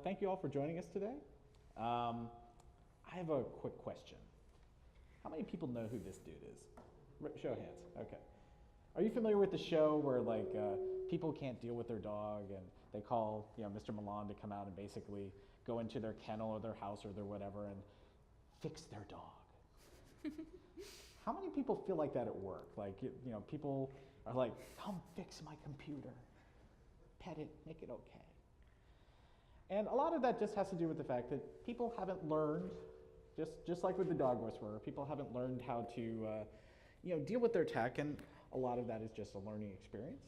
Thank you all for joining us today. I have a quick question. How many people know who this dude is? Show of hands. Okay. Are you familiar with the show where people can't deal with their dog and they call Mr. Milan to come out and basically go into their kennel or their house or their whatever and fix their dog? How many people feel like that at work? People are like, come fix my computer, pet it, make it okay. And a lot of that just has to do with the fact that people haven't learned, just like with the dog whisperer, people haven't learned how to deal with their tech, and a lot of that is just a learning experience.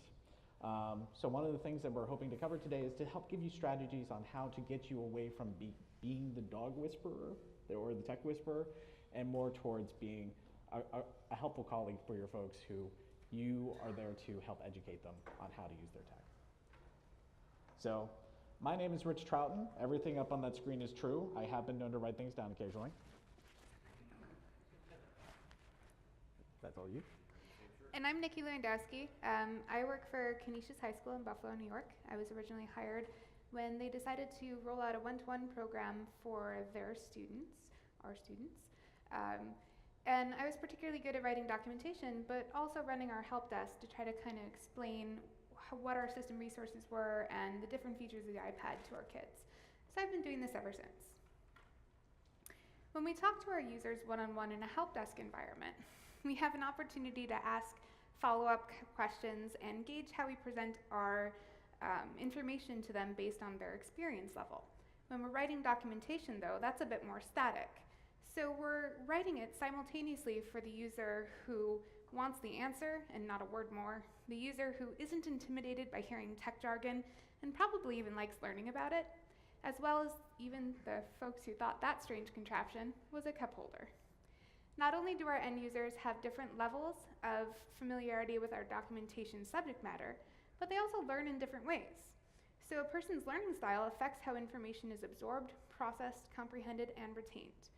So one of the things that we're hoping to cover today is to help give you strategies on how to get you away from being the dog whisperer or the tech whisperer, and more towards being a helpful colleague for your folks who you are there to help educate them on how to use their tech. So, my name is Rich Trouton. Everything up on that screen is true. I have been known to write things down occasionally. That's all you. And I'm Nikki Lewandowski. I work for Canisius High School in Buffalo, New York. I was originally hired when they decided to roll out a one-to-one program for their students, our students. And I was particularly good at writing documentation, but also running our help desk to try to kind of explain what our system resources were and the different features of the iPad to our kids. So I've been doing this ever since. When we talk to our users one-on-one in a help desk environment, we have an opportunity to ask follow-up questions and gauge how we present our information to them based on their experience level. When we're writing documentation, though, that's a bit more static. So we're writing it simultaneously for the user who wants the answer and not a word more, the user who isn't intimidated by hearing tech jargon and probably even likes learning about it, as well as even the folks who thought that strange contraption was a cup holder. Not only do our end users have different levels of familiarity with our documentation subject matter, but they also learn in different ways. So a person's learning style affects how information is absorbed, processed, comprehended, and retained.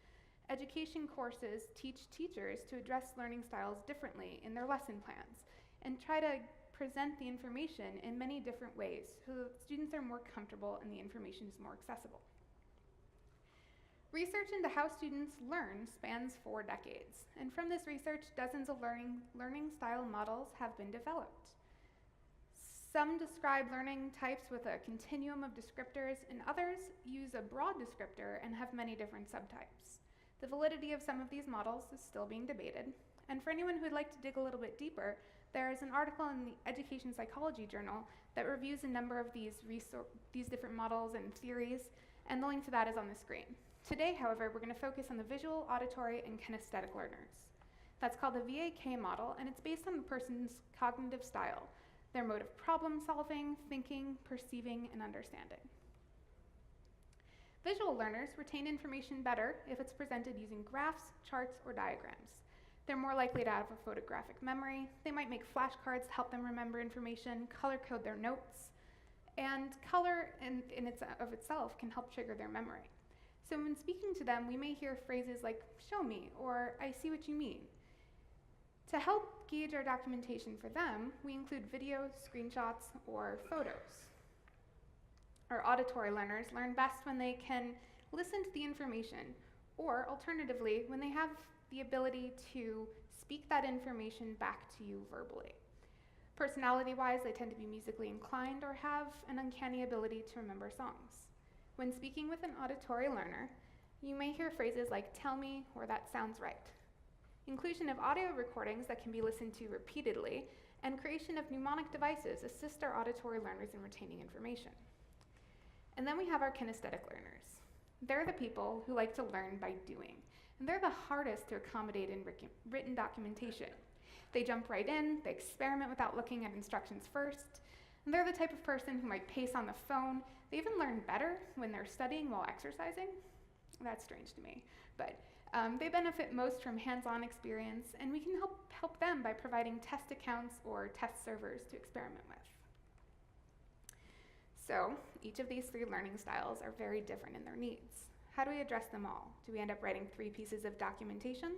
Education courses teach teachers to address learning styles differently in their lesson plans and try to present the information in many different ways so that students are more comfortable and the information is more accessible. Research into how students learn spans 4 decades, and from this research, dozens of learning style models have been developed. Some describe learning types with a continuum of descriptors, and others use a broad descriptor and have many different subtypes. The validity of some of these models is still being debated, and for anyone who would like to dig a little bit deeper, there is an article in the Education Psychology Journal that reviews a number of these different models and theories, and the link to that is on the screen. Today, however, we're going to focus on the visual, auditory, and kinesthetic learners. That's called the VAK model, and it's based on the person's cognitive style, their mode of problem solving, thinking, perceiving, and understanding. Visual learners retain information better if it's presented using graphs, charts, or diagrams. They're more likely to have a photographic memory. They might make flashcards to help them remember information, color code their notes, and color in itself can help trigger their memory. So when speaking to them, we may hear phrases like, "show me," or "I see what you mean." To help gauge our documentation for them, we include video, screenshots, or photos. Our auditory learners learn best when they can listen to the information, or alternatively, when they have the ability to speak that information back to you verbally. Personality-wise, they tend to be musically inclined or have an uncanny ability to remember songs. When speaking with an auditory learner, you may hear phrases like "tell me" or "that sounds right." Inclusion of audio recordings that can be listened to repeatedly and creation of mnemonic devices assist our auditory learners in retaining information. And then we have our kinesthetic learners. They're the people who like to learn by doing, and they're the hardest to accommodate in written documentation. They jump right in, they experiment without looking at instructions first, and they're the type of person who might pace on the phone. They even learn better when they're studying while exercising. That's strange to me, but they benefit most from hands-on experience, and we can help them by providing test accounts or test servers to experiment with. So each of these 3 learning styles are very different in their needs. How do we address them all? Do we end up writing 3 pieces of documentation?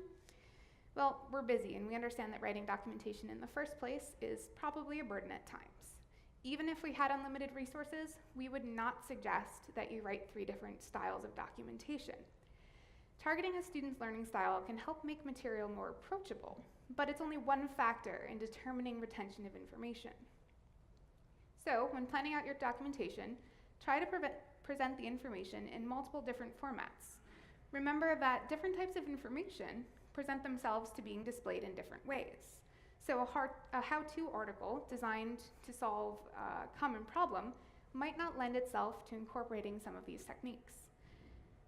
Well, we're busy, and we understand that writing documentation in the first place is probably a burden at times. Even if we had unlimited resources, we would not suggest that you write 3 different styles of documentation. Targeting a student's learning style can help make material more approachable, but it's only one factor in determining retention of information. So, when planning out your documentation, try to present the information in multiple different formats. Remember that different types of information present themselves to being displayed in different ways. So a how-to article designed to solve a common problem might not lend itself to incorporating some of these techniques.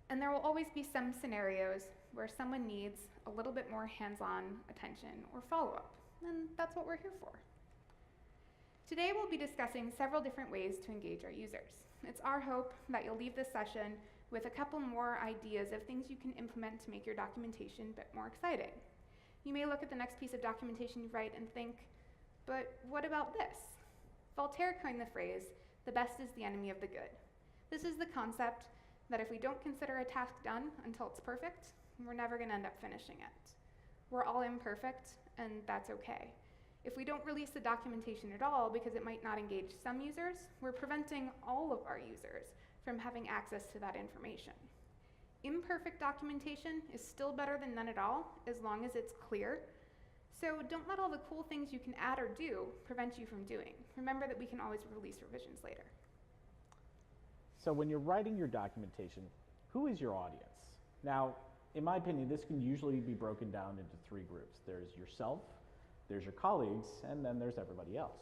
And there will always be some scenarios where someone needs a little bit more hands-on attention or follow-up, and that's what we're here for. Today we'll be discussing several different ways to engage our users. It's our hope that you'll leave this session with a couple more ideas of things you can implement to make your documentation a bit more exciting. You may look at the next piece of documentation you write and think, but what about this? Voltaire coined the phrase, "The best is the enemy of the good." This is the concept that if we don't consider a task done until it's perfect, we're never going to end up finishing it. We're all imperfect, and that's okay. If we don't release the documentation at all because it might not engage some users, we're preventing all of our users from having access to that information. Imperfect documentation is still better than none at all, as long as it's clear. So don't let all the cool things you can add or do prevent you from doing. Remember that we can always release revisions later. So when you're writing your documentation, who is your audience? Now, in my opinion, this can usually be broken down into 3 groups. There's yourself, there's your colleagues, and then there's everybody else.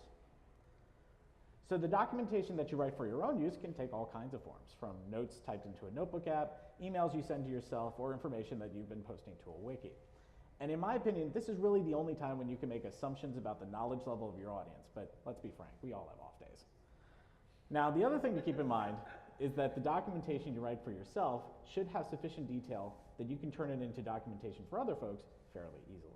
So the documentation that you write for your own use can take all kinds of forms, from notes typed into a notebook app, emails you send to yourself, or information that you've been posting to a wiki. And in my opinion, this is really the only time when you can make assumptions about the knowledge level of your audience, but let's be frank, we all have off days. Now, the other thing to keep in mind is that the documentation you write for yourself should have sufficient detail that you can turn it into documentation for other folks fairly easily.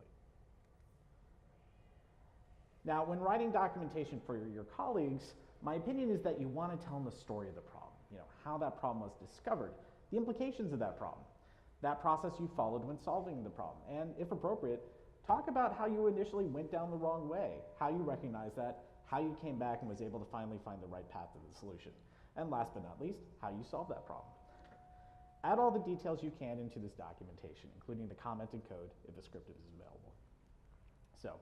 Now, when writing documentation for your colleagues, my opinion is that you want to tell them the story of the problem, how that problem was discovered, the implications of that problem, that process you followed when solving the problem, and if appropriate, talk about how you initially went down the wrong way, how you recognized that, how you came back and was able to finally find the right path to the solution, and last but not least, how you solved that problem. Add all the details you can into this documentation, including the commented code if a script is available. So,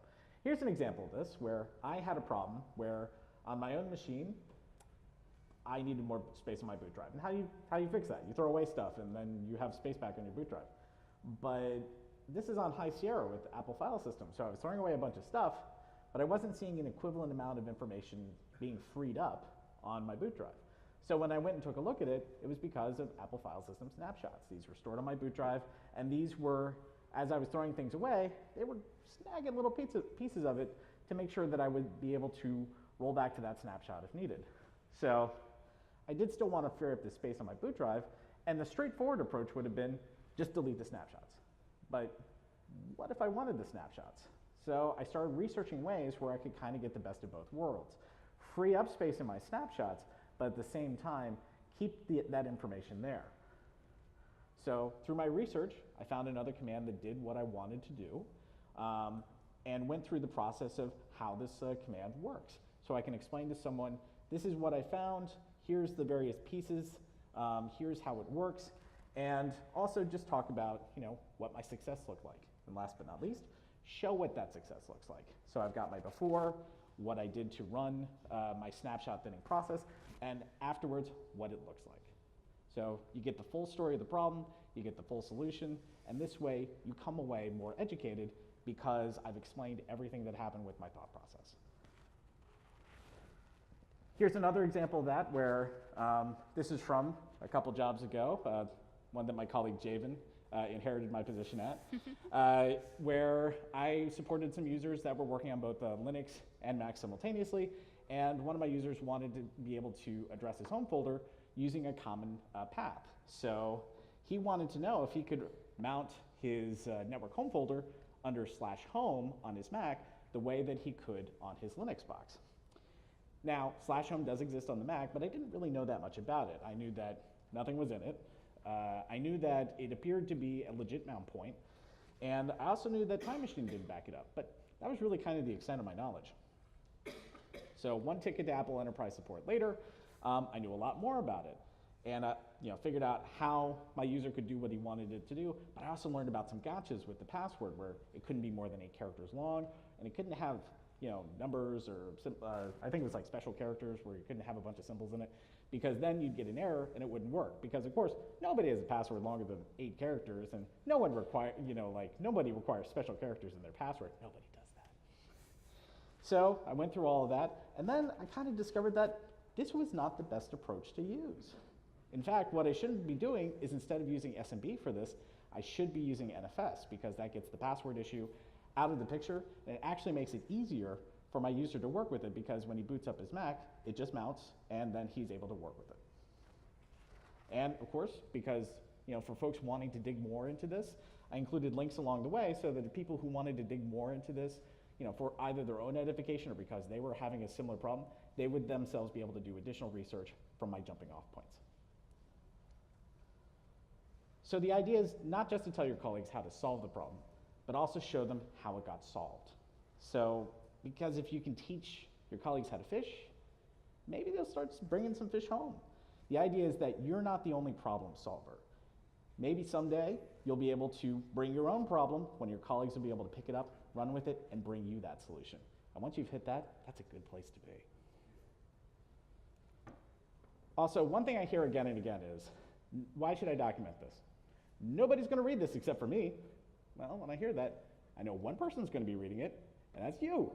here's an example of this where I had a problem where on my own machine, I needed more space on my boot drive. And how do you fix that? You throw away stuff and then you have space back on your boot drive. But this is on High Sierra with Apple File System. So I was throwing away a bunch of stuff, but I wasn't seeing an equivalent amount of information being freed up on my boot drive. So when I went and took a look at it, it was because of Apple File System snapshots. These were stored on my boot drive, and these were, as I was throwing things away, they were snagging little pieces of it to make sure that I would be able to roll back to that snapshot if needed. So I did still want to free up the space on my boot drive, and the straightforward approach would have been just delete the snapshots. But what if I wanted the snapshots? So I started researching ways where I could kind of get the best of both worlds. Free up space in my snapshots, but at the same time, keep that information there. So through my research, I found another command that did what I wanted to do, and went through the process of how this command works. So I can explain to someone, this is what I found, here's the various pieces, here's how it works, and also just talk about what my success looked like. And last but not least, show what that success looks like. So I've got my before, what I did to run my snapshot thinning process, and afterwards, what it looks like. So you get the full story of the problem, you get the full solution, and this way you come away more educated because I've explained everything that happened with my thought process. Here's another example of that where this is from a couple jobs ago, one that my colleague Javen inherited my position at, where I supported some users that were working on both Linux and Mac simultaneously, and one of my users wanted to be able to address his home folder using a common path. So he wanted to know if he could mount his network home folder under /home on his Mac the way that he could on his Linux box. Now, /home does exist on the Mac, but I didn't really know that much about it. I knew that nothing was in it. I knew that it appeared to be a legit mount point, and I also knew that Time Machine didn't back it up, but that was really kind of the extent of my knowledge. So one ticket to Apple Enterprise support later, I knew a lot more about it. And figured out how my user could do what he wanted it to do, but I also learned about some gotchas with the password where it couldn't be more than 8 characters long, and it couldn't have numbers or I think it was like special characters where you couldn't have a bunch of symbols in it, because then you'd get an error and it wouldn't work. Because of course, nobody has a password longer than 8 characters, and nobody requires special characters in their password. Nobody does that. So I went through all of that, and then I kind of discovered that this was not the best approach to use. In fact, what I shouldn't be doing is, instead of using SMB for this, I should be using NFS, because that gets the password issue out of the picture, and it actually makes it easier for my user to work with it, because when he boots up his Mac, it just mounts, and then he's able to work with it. And of course, because for folks wanting to dig more into this, I included links along the way so that the people who wanted to dig more into this, for either their own edification or because they were having a similar problem, they would themselves be able to do additional research from my jumping off points. So the idea is not just to tell your colleagues how to solve the problem, but also show them how it got solved. So, because if you can teach your colleagues how to fish, maybe they'll start bringing some fish home. The idea is that you're not the only problem solver. Maybe someday you'll be able to bring your own problem when your colleagues will be able to pick it up, run with it, and bring you that solution. And once you've hit that, that's a good place to be. Also, one thing I hear again and again is, why should I document this? Nobody's going to read this except for me. Well, when I hear that, I know one person's going to be reading it, and that's you.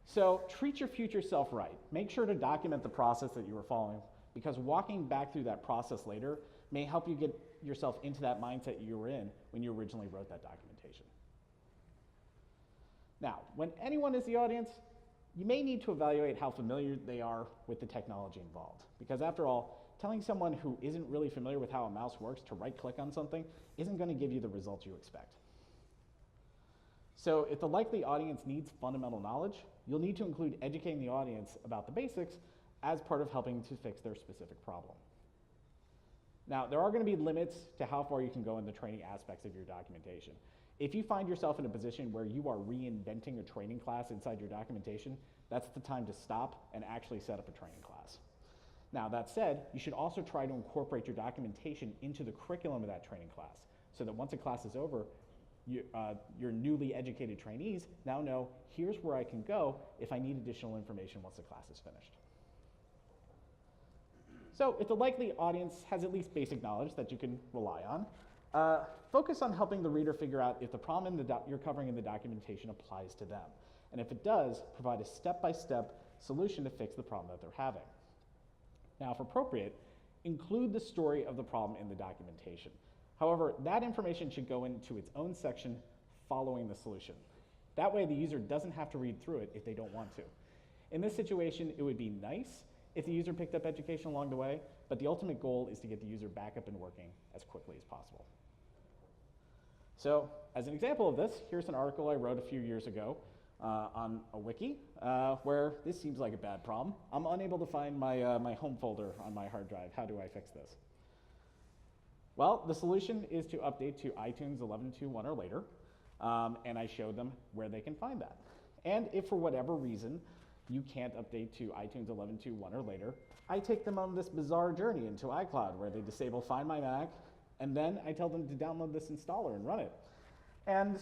So treat your future self right. Make sure to document the process that you were following, because walking back through that process later may help you get yourself into that mindset you were in when you originally wrote that documentation. Now, when anyone is the audience, you may need to evaluate how familiar they are with the technology involved, because after all, telling someone who isn't really familiar with how a mouse works to right-click on something isn't going to give you the results you expect. So if the likely audience needs fundamental knowledge, you'll need to include educating the audience about the basics as part of helping to fix their specific problem. Now, there are going to be limits to how far you can go in the training aspects of your documentation. If you find yourself in a position where you are reinventing a training class inside your documentation, that's the time to stop and actually set up a training class. Now, that said, you should also try to incorporate your documentation into the curriculum of that training class, so that once a class is over, your newly educated trainees now know, here's where I can go if I need additional information once the class is finished. So if the likely audience has at least basic knowledge that you can rely on, focus on helping the reader figure out if the problem you're covering in the documentation applies to them. And if it does, provide a step-by-step solution to fix the problem that they're having. Now, if appropriate, include the story of the problem in the documentation. However, that information should go into its own section following the solution. That way, the user doesn't have to read through it if they don't want to. In this situation, it would be nice if the user picked up education along the way, but the ultimate goal is to get the user back up and working as quickly as possible. So, as an example of this, here's an article I wrote a few years ago on a wiki, where this seems like a bad problem. I'm unable to find my home folder on my hard drive. How do I fix this? Well, the solution is to update to iTunes 11.2.1 or later, and I showed them where they can find that. And if for whatever reason you can't update to iTunes 11.2.1 or later, I take them on this bizarre journey into iCloud where they disable Find My Mac, and then I tell them to download this installer and run it. And,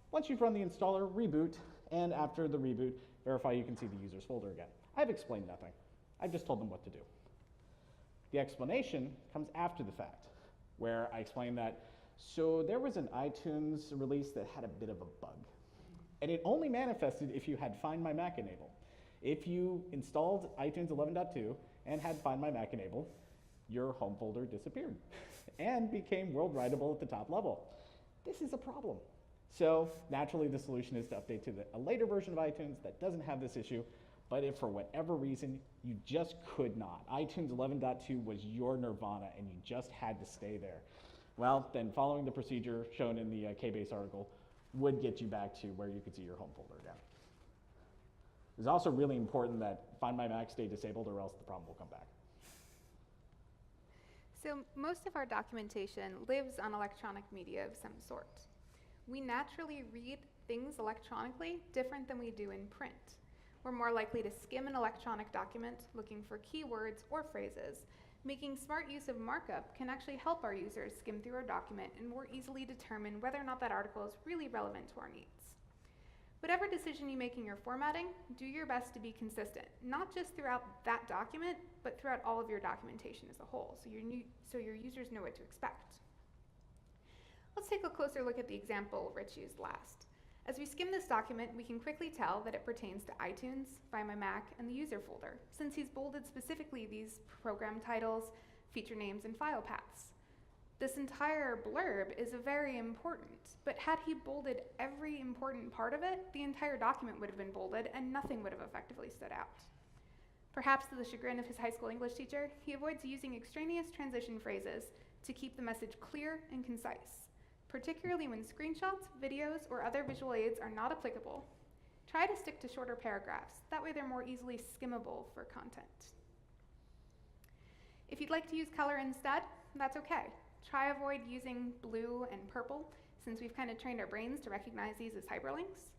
once you've run the installer, reboot, and after the reboot, verify you can see the user's folder again. I've explained nothing. I've just told them what to do. The explanation comes after the fact, where I explain that, so there was an iTunes release that had a bit of a bug. And it only manifested if you had Find My Mac enabled. If you installed iTunes 11.2 and had Find My Mac enabled, your home folder disappeared and became world writable at the top level. This is a problem. So naturally, the solution is to update to a later version of iTunes that doesn't have this issue, but if for whatever reason you just could not, iTunes 11.2 was your nirvana and you just had to stay there, well, then following the procedure shown in the KBase article would get you back to where you could see your home folder again. It's also really important that Find My Mac stay disabled or else the problem will come back. So most of our documentation lives on electronic media of some sort. We naturally read things electronically different than we do in print. We're more likely to skim an electronic document looking for keywords or phrases. Making smart use of markup can actually help our users skim through our document and more easily determine whether or not that article is really relevant to our needs. Whatever decision you make in your formatting, do your best to be consistent, not just throughout that document, but throughout all of your documentation as a whole, so your users know what to expect. Let's take a closer look at the example Rich used last. As we skim this document, we can quickly tell that it pertains to iTunes, Find My Mac, and the user folder, since he's bolded specifically these program titles, feature names, and file paths. This entire blurb is very important, but had he bolded every important part of it, the entire document would have been bolded and nothing would have effectively stood out. Perhaps to the chagrin of his high school English teacher, he avoids using extraneous transition phrases to keep the message clear and concise. Particularly when screenshots, videos, or other visual aids are not applicable, try to stick to shorter paragraphs. That way they're more easily skimmable for content. If you'd like to use color instead, that's okay. Try avoid using blue and purple, since we've kind of trained our brains to recognize these as hyperlinks.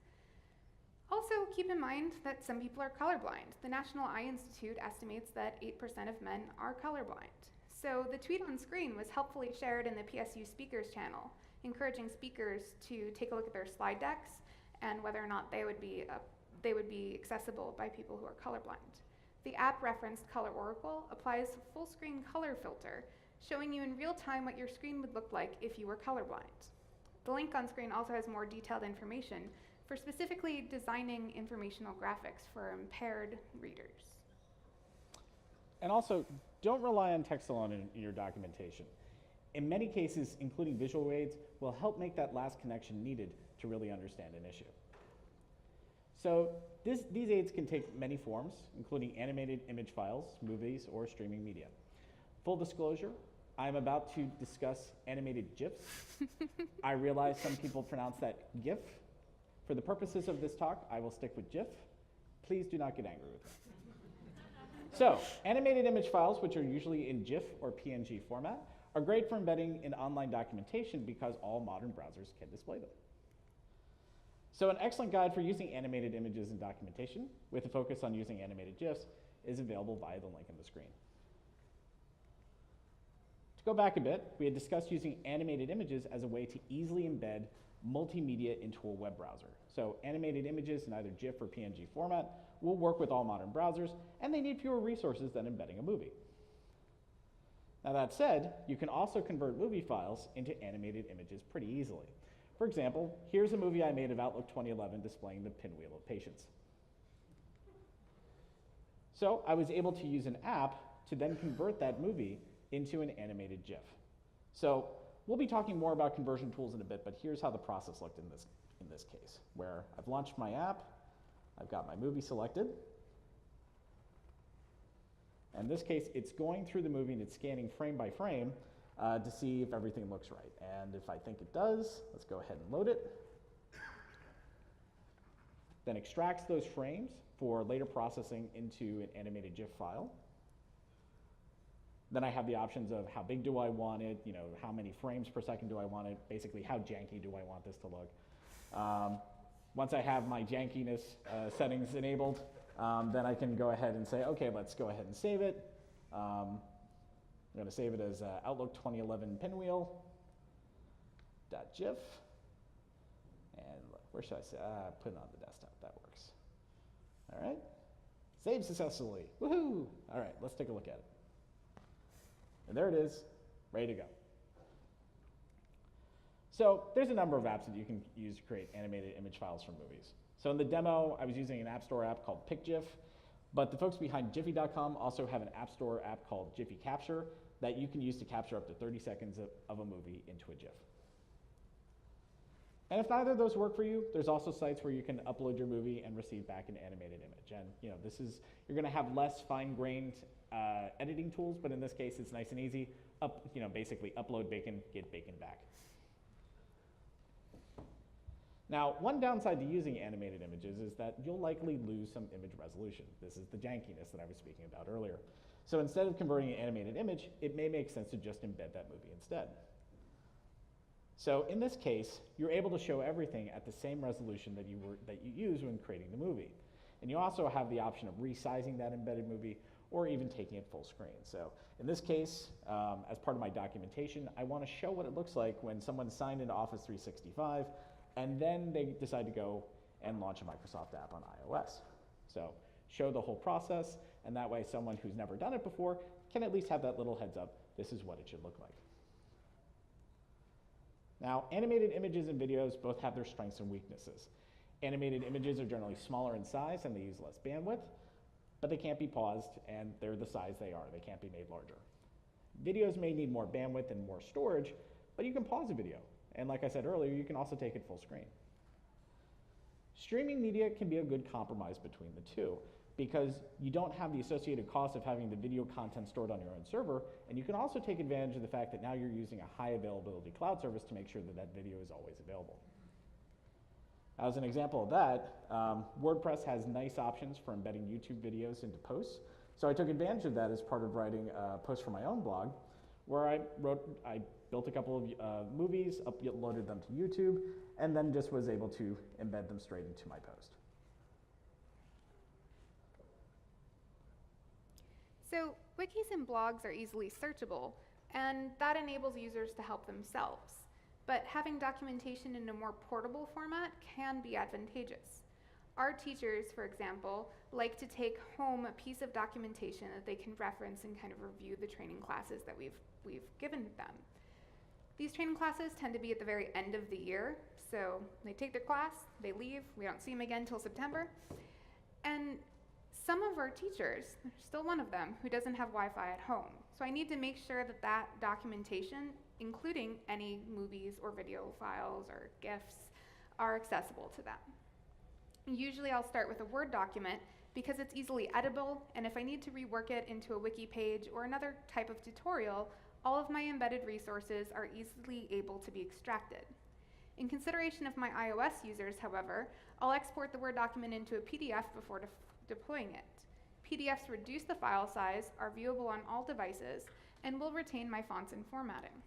Also, keep in mind that some people are colorblind. The National Eye Institute estimates that 8% of men are colorblind. So the tweet on screen was helpfully shared in the PSU speakers channel, encouraging speakers to take a look at their slide decks and whether or not they would be accessible by people who are colorblind. The app referenced Color Oracle applies a full screen color filter, showing you in real time what your screen would look like if you were colorblind. The link on screen also has more detailed information for specifically designing informational graphics for impaired readers. And also, don't rely on text alone in your documentation. In many cases, including visual aids will help make that last connection needed to really understand an issue. So these aids can take many forms, including animated image files, movies, or streaming media. Full disclosure, I'm about to discuss animated GIFs. I realize some people pronounce that GIF. For the purposes of this talk, I will stick with GIF. Please do not get angry with me. So, animated image files, which are usually in GIF or PNG format, are great for embedding in online documentation because all modern browsers can display them. So an excellent guide for using animated images in documentation, with a focus on using animated GIFs, is available via the link on the screen. To go back a bit, we had discussed using animated images as a way to easily embed multimedia into a web browser. So animated images in either GIF or PNG format will work with all modern browsers, and they need fewer resources than embedding a movie. Now that said, you can also convert movie files into animated images pretty easily. For example, here's a movie I made of Outlook 2011 displaying the pinwheel of patience. So I was able to use an app to then convert that movie into an animated GIF. So we'll be talking more about conversion tools in a bit, but here's how the process looked in this case, where I've launched my app, I've got my movie selected. In this case, it's going through the movie and it's scanning frame by frame to see if everything looks right. And if I think it does, let's go ahead and load it. Then extracts those frames for later processing into an animated GIF file. Then I have the options of how big do I want it, how many frames per second do I want it, basically how janky do I want this to look. Once I have my jankiness settings enabled, then I can go ahead and say, okay, let's go ahead and save it. I'm going to save it as Outlook 2011 pinwheel.gif. And where should I say? Put it on the desktop. That works. All right. Save successfully. Woohoo! All right, let's take a look at it. And there it is, ready to go. So there's a number of apps that you can use to create animated image files from movies. So in the demo, I was using an App Store app called PicGIF, but the folks behind Jiffy.com also have an App Store app called Jiffy Capture that you can use to capture up to 30 seconds of a movie into a GIF. And if neither of those work for you, there's also sites where you can upload your movie and receive back an animated image. And you're going to have less fine-grained editing tools, but in this case, it's nice and easy. Basically upload bacon, get bacon back. Now, one downside to using animated images is that you'll likely lose some image resolution. This is the jankiness that I was speaking about earlier. So instead of converting an animated image, it may make sense to just embed that movie instead. So in this case, you're able to show everything at the same resolution that you use when creating the movie. And you also have the option of resizing that embedded movie or even taking it full screen. So in this case, as part of my documentation, I want to show what it looks like when someone signed into Office 365 and then they decide to go and launch a Microsoft app on iOS. So show the whole process, and that way someone who's never done it before can at least have that little heads up, this is what it should look like. Now, animated images and videos both have their strengths and weaknesses. Animated images are generally smaller in size and they use less bandwidth, but they can't be paused and they're the size they are. They can't be made larger. Videos may need more bandwidth and more storage, but you can pause a video. And like I said earlier, you can also take it full screen. Streaming media can be a good compromise between the two because you don't have the associated cost of having the video content stored on your own server, and you can also take advantage of the fact that now you're using a high availability cloud service to make sure that that video is always available. As an example of that, WordPress has nice options for embedding YouTube videos into posts. So I took advantage of that as part of writing a post for my own blog, where I built a couple of movies, uploaded them to YouTube, and then just was able to embed them straight into my post. So wikis and blogs are easily searchable, and that enables users to help themselves. But having documentation in a more portable format can be advantageous. Our teachers, for example, like to take home a piece of documentation that they can reference and kind of review the training classes that we've given them. These training classes tend to be at the very end of the year, so they take their class, they leave, we don't see them again until September. And some of our teachers, there's still one of them, who doesn't have Wi-Fi at home. So I need to make sure that that documentation, including any movies or video files or GIFs, are accessible to them. Usually I'll start with a Word document because it's easily editable, and if I need to rework it into a wiki page or another type of tutorial, all of my embedded resources are easily able to be extracted. In consideration of my iOS users, however, I'll export the Word document into a PDF before deploying it. PDFs reduce the file size, are viewable on all devices, and will retain my fonts and formatting.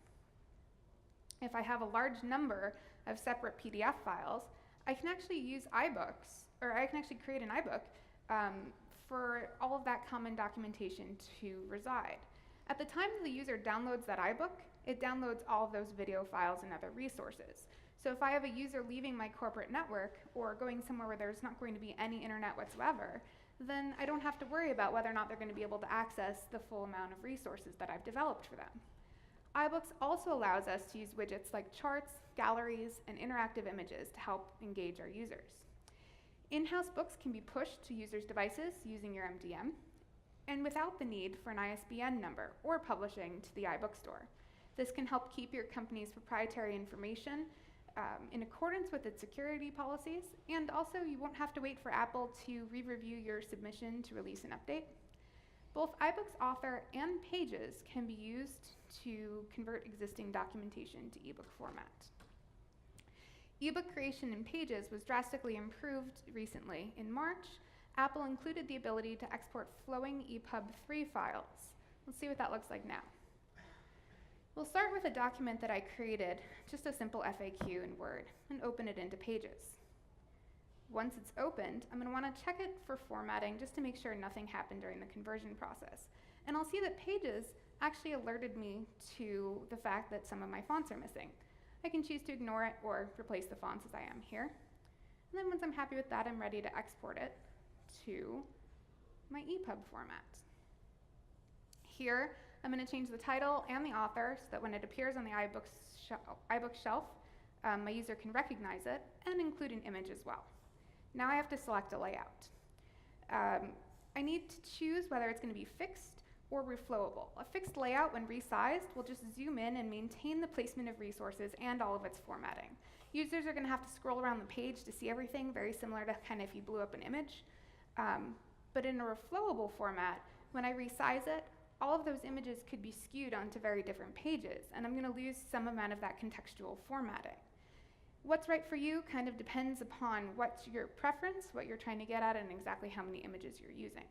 If I have a large number of separate PDF files, I can actually use iBooks, or I can actually create an iBook for all of that common documentation to reside. At the time the user downloads that iBook, it downloads all of those video files and other resources. So if I have a user leaving my corporate network or going somewhere where there's not going to be any internet whatsoever, then I don't have to worry about whether or not they're going to be able to access the full amount of resources that I've developed for them. iBooks also allows us to use widgets like charts, galleries, and interactive images to help engage our users. In-house books can be pushed to users' devices using your MDM, and without the need for an ISBN number or publishing to the iBook store. This can help keep your company's proprietary information in accordance with its security policies, and also you won't have to wait for Apple to re-review your submission to release an update. Both iBooks Author and Pages can be used to convert existing documentation to ebook format. Ebook creation in Pages was drastically improved recently. In March, Apple included the ability to export flowing EPUB 3 files. Let's see what that looks like now. We'll start with a document that I created, just a simple FAQ in Word, and open it into Pages. Once it's opened, I'm going to want to check it for formatting just to make sure nothing happened during the conversion process. And I'll see that Pages actually alerted me to the fact that some of my fonts are missing. I can choose to ignore it or replace the fonts as I am here. And then once I'm happy with that, I'm ready to export it to my EPUB format. Here, I'm going to change the title and the author so that when it appears on the iBook shelf, my user can recognize it and include an image as well. Now I have to select a layout. I need to choose whether it's going to be fixed or reflowable. A fixed layout, when resized, will just zoom in and maintain the placement of resources and all of its formatting. Users are going to have to scroll around the page to see everything, very similar to kind of if you blew up an image. But in a reflowable format, when I resize it, all of those images could be skewed onto very different pages, and I'm going to lose some amount of that contextual formatting. What's right for you kind of depends upon what's your preference, what you're trying to get at, and exactly how many images you're using.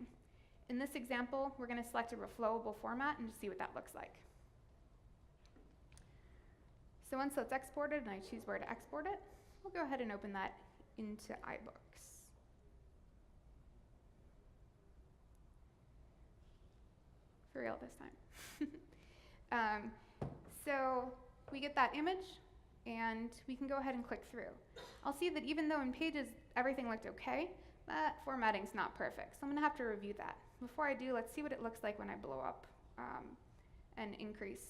In this example, we're going to select a reflowable format and just see what that looks like. So once that's exported and I choose where to export it, we'll go ahead and open that into iBooks. for real this time. So we get that image, and we can go ahead and click through. I'll see that even though in Pages everything looked okay, that formatting's not perfect, so I'm gonna have to review that. Before I do, let's see what it looks like when I blow up and increase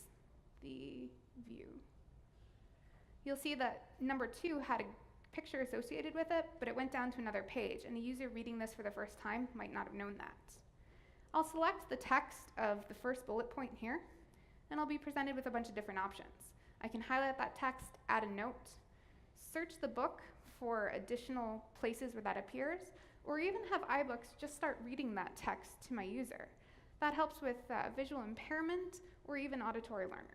the view. You'll see that number 2 had a picture associated with it, but it went down to another page, and a user reading this for the first time might not have known that. I'll select the text of the first bullet point here, and I'll be presented with a bunch of different options. I can highlight that text, add a note, search the book for additional places where that appears, or even have iBooks just start reading that text to my user. That helps with visual impairment or even auditory learners.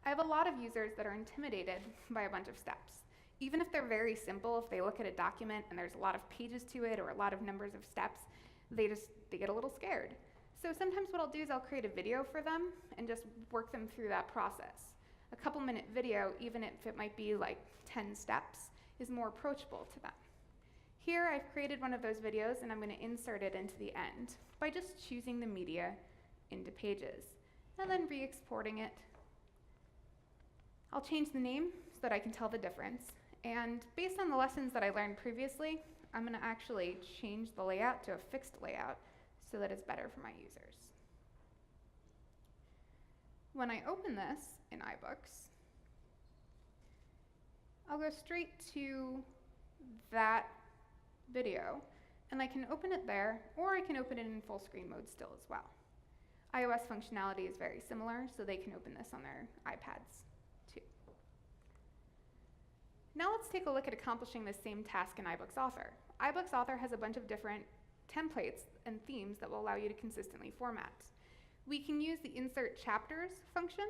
I have a lot of users that are intimidated by a bunch of steps. Even if they're very simple, if they look at a document and there's a lot of pages to it or a lot of numbers of steps, they get a little scared. So sometimes what I'll do is I'll create a video for them and just work them through that process. A couple-minute video, even if it might be like 10 steps, is more approachable to them. Here I've created one of those videos and I'm going to insert it into the end by just choosing the media into Pages and then re-exporting it. I'll change the name so that I can tell the difference, and based on the lessons that I learned previously, I'm going to actually change the layout to a fixed layout so that it's better for my users. When I open this in iBooks, I'll go straight to that video, and I can open it there, or I can open it in full screen mode still as well. iOS functionality is very similar, so they can open this on their iPads too. Now let's take a look at accomplishing this same task in iBooks Author. iBooks Author has a bunch of different templates and themes that will allow you to consistently format. We can use the Insert Chapters function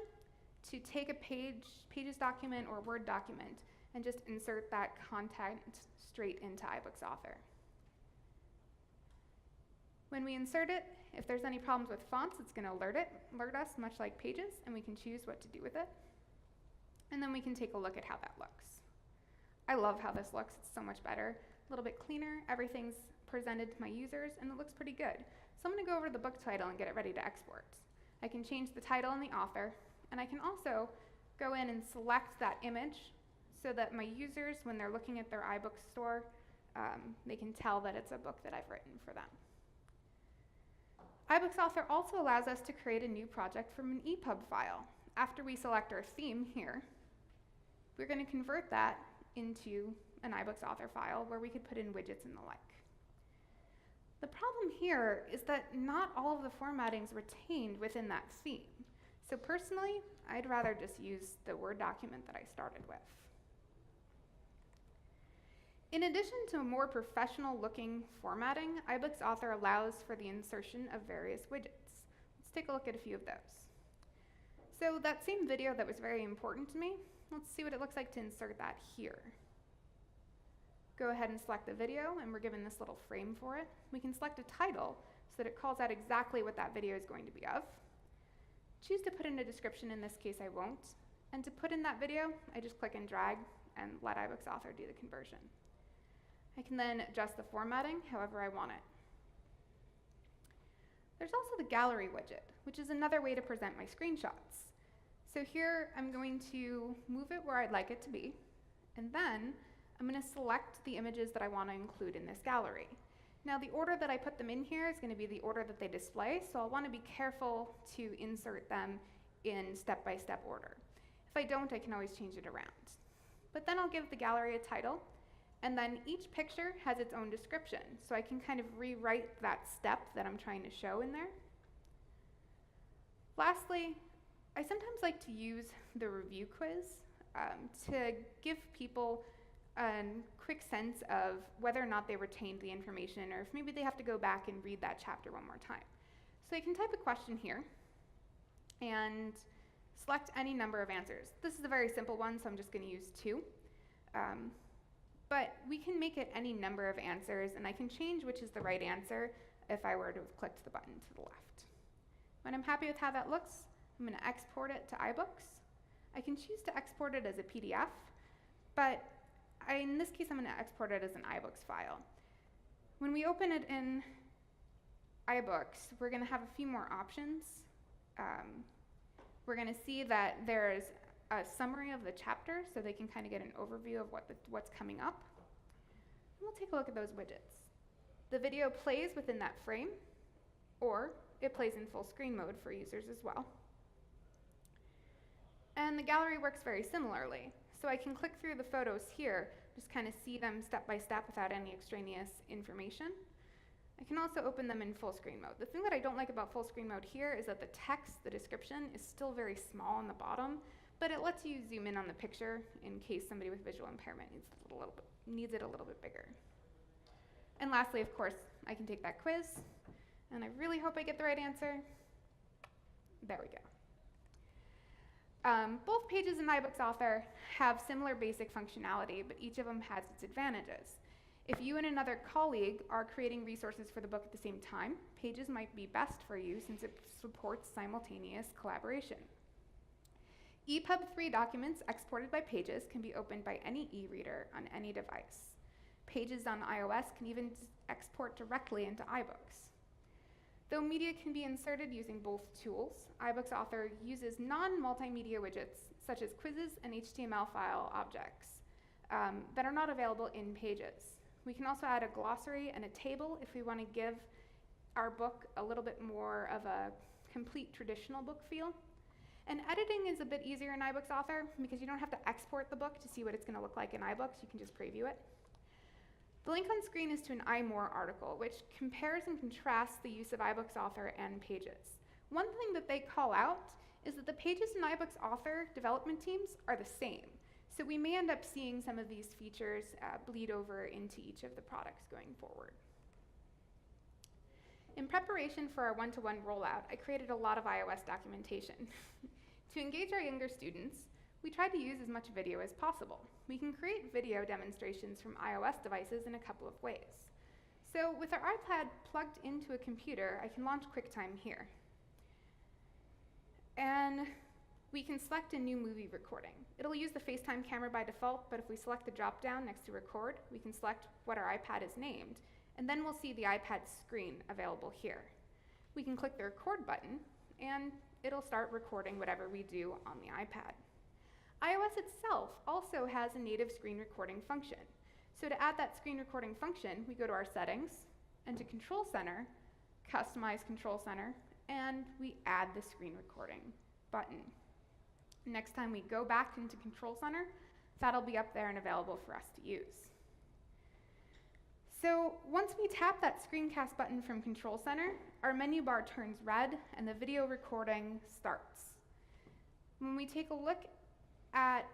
to take a Pages document or Word document and just insert that content straight into iBooks Author. When we insert it, if there's any problems with fonts, it's going to alert us, much like Pages, and we can choose what to do with it. And then we can take a look at how that looks. I love how this looks. It's so much better. A little bit cleaner. Everything's presented to my users, and it looks pretty good. So I'm going to go over to the book title and get it ready to export. I can change the title and the author, and I can also go in and select that image so that my users, when they're looking at their iBooks store, they can tell that it's a book that I've written for them. iBooks Author also allows us to create a new project from an EPUB file. After we select our theme here, we're going to convert that into an iBooks Author file where we could put in widgets and the like. The problem here is that not all of the formatting is retained within that theme. So personally, I'd rather just use the Word document that I started with. In addition to a more professional looking formatting, iBooks Author allows for the insertion of various widgets. Let's take a look at a few of those. So that same video that was very important to me, let's see what it looks like to insert that here. Go ahead and select the video, and we're given this little frame for it. We can select a title so that it calls out exactly what that video is going to be of. Choose to put in a description. In this case, I won't. And to put in that video, I just click and drag and let iBooks Author do the conversion. I can then adjust the formatting however I want it. There's also the gallery widget, which is another way to present my screenshots. So here I'm going to move it where I'd like it to be, and then I'm going to select the images that I want to include in this gallery. Now the order that I put them in here is going to be the order that they display, so I'll want to be careful to insert them in step-by-step order. If I don't, I can always change it around. But then I'll give the gallery a title, and then each picture has its own description, so I can kind of rewrite that step that I'm trying to show in there. Lastly, I sometimes like to use the review quiz to give people a quick sense of whether or not they retained the information, or if maybe they have to go back and read that chapter one more time. So I can type a question here and select any number of answers. This is a very simple one, so I'm just going to use 2. But we can make it any number of answers, and I can change which is the right answer if I were to have clicked the button to the left. When I'm happy with how that looks, I'm going to export it to iBooks. I can choose to export it as a PDF, but in this case I'm going to export it as an iBooks file. When we open it in iBooks, we're going to have a few more options. We're going to see that there's a summary of the chapter, so they can kind of get an overview of what's coming up. And we'll take a look at those widgets. The video plays within that frame, or it plays in full screen mode for users as well. And the gallery works very similarly. So I can click through the photos here, just kind of see them step by step without any extraneous information. I can also open them in full screen mode. The thing that I don't like about full screen mode here is that the text, the description, is still very small on the bottom, but it lets you zoom in on the picture in case somebody with visual impairment needs it a little bit bigger. And lastly, of course, I can take that quiz, and I really hope I get the right answer. There we go. Both pages in iBooks Author have similar basic functionality, but each of them has its advantages. If you and another colleague are creating resources for the book at the same time, Pages might be best for you since it supports simultaneous collaboration. EPUB 3 documents exported by Pages can be opened by any e-reader on any device. Pages on iOS can even export directly into iBooks. Though media can be inserted using both tools, iBooks Author uses non-multimedia widgets such as quizzes and HTML file objects that are not available in Pages. We can also add a glossary and a table if we want to give our book a little bit more of a complete traditional book feel. And editing is a bit easier in iBooks Author because you don't have to export the book to see what it's going to look like in iBooks. You can just preview it. The link on screen is to an iMore article, which compares and contrasts the use of iBooks Author and Pages. One thing that they call out is that the Pages and iBooks Author development teams are the same. So we may end up seeing some of these features bleed over into each of the products going forward. In preparation for our one-to-one rollout, I created a lot of iOS documentation. To engage our younger students, we tried to use as much video as possible. We can create video demonstrations from iOS devices in a couple of ways. So with our iPad plugged into a computer, I can launch Quicktime here. And we can select a new movie recording. It'll use the FaceTime camera by default, but if we select the drop-down next to record, we can select what our iPad is named, and then we'll see the iPad screen available here. We can click the record button, and it'll start recording whatever we do on the iPad. iOS itself also has a native screen recording function. So to add that screen recording function, we go to our settings, and to Control Center, customize Control Center, and we add the screen recording button. Next time we go back into Control Center, that'll be up there and available for us to use. So once we tap that screencast button from Control Center, our menu bar turns red and the video recording starts. When we take a look at